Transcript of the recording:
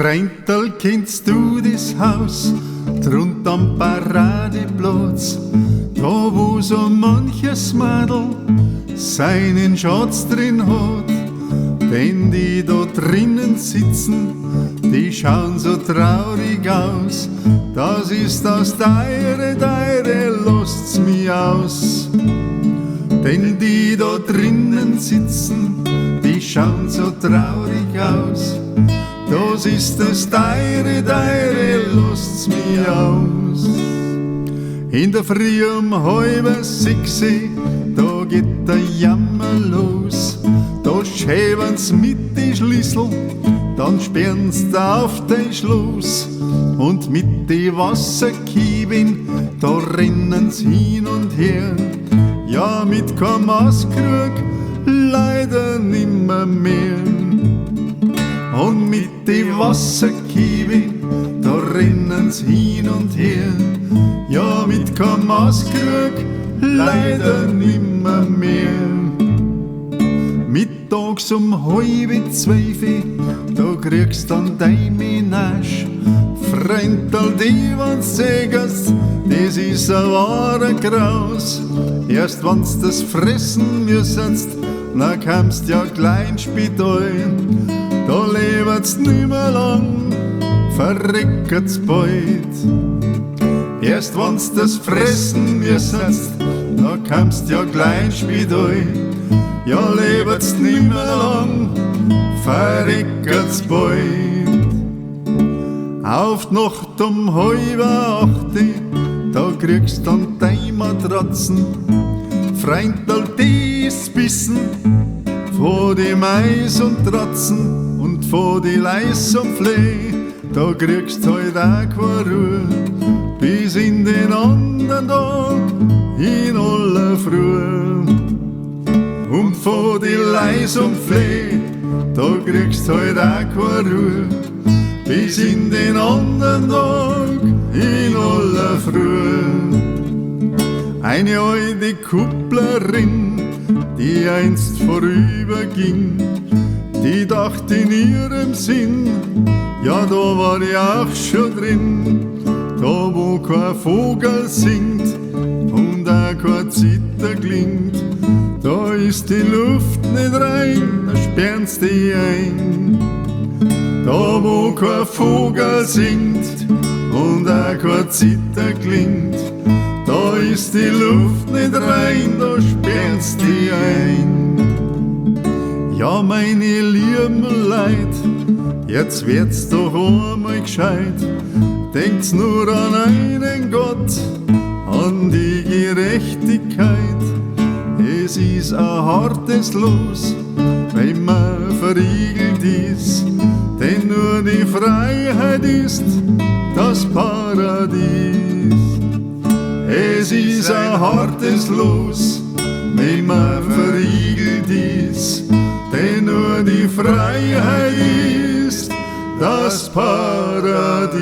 Freundl, kennst du das Haus drunten am Paradeplatz? Da wo so manches Mädel seinen Schatz drin hat. Denn die da drinnen sitzen, die schauen so traurig aus. Das ist das Teure, lasst's mich aus. Denn die da drinnen sitzen, die schauen so traurig aus. Das ist das Teure, lasst's mich aus. In der Früh um 5:30, da geht der Jammer los. Da schäben's mit die Schlüssel, dann sperren's da auf den Schloss. Und mit die Wasserkiebin, da rennen's hin und her. Ja, mit keinem Maßkrug leider nimmer mehr. Und mit die Wasserkiebin, da rennen's hin und her. Ja, mit keinem Maßkrug leider nimmer mehr. Mittags um 11:30, da kriegst dann dein Menage. Freundl, die wenn's sägerst, das ist ein wahrer Graus. Erst wenn's das fressen müssenst, na kommst ja gleich ins Spital. Da lebt's nimmer lang, verreckert's bald. Erst wenn's das fressen müssenst, da kommst ja gleich ins Spital. Ja, lebt's nimmer lang, verreckert's bald. Auf die Nacht um 7:30, da kriegst dann deine Matratzen. Freundl, die ist bissen von die Mais und Ratzen und von die Leis und Fleh. Da kriegst heut auch keine Ruhe bis in den anderen Tag in aller Früh. Und von die Leis und Fleh, da kriegst heut auch keine Ruhe bis in den anderen Tag in aller Früh. Eine alte Kupplerin, die einst vorüberging, die dachte in ihrem Sinn, ja, da war ich auch schon drin. Da wo kein Vogel singt und auch kein Zither klingt, da ist die Luft nicht rein, da sperren's dich ein. Da wo kein Vogel singt und auch kein Zither klingt, da ist die Luft nicht rein, da sperren's dich ein. Ja, meine lieben Leid, jetzt wird's doch einmal gescheit. Denkt's nur an einen Gott, an die Gerechtigkeit. Es ist ein hartes Los, wenn man verriegelt ist, denn nur die Freiheit ist das Paradies. Es ist ein hartes Los, wenn man verriegelt ist, denn nur die Freiheit ist das Paradies.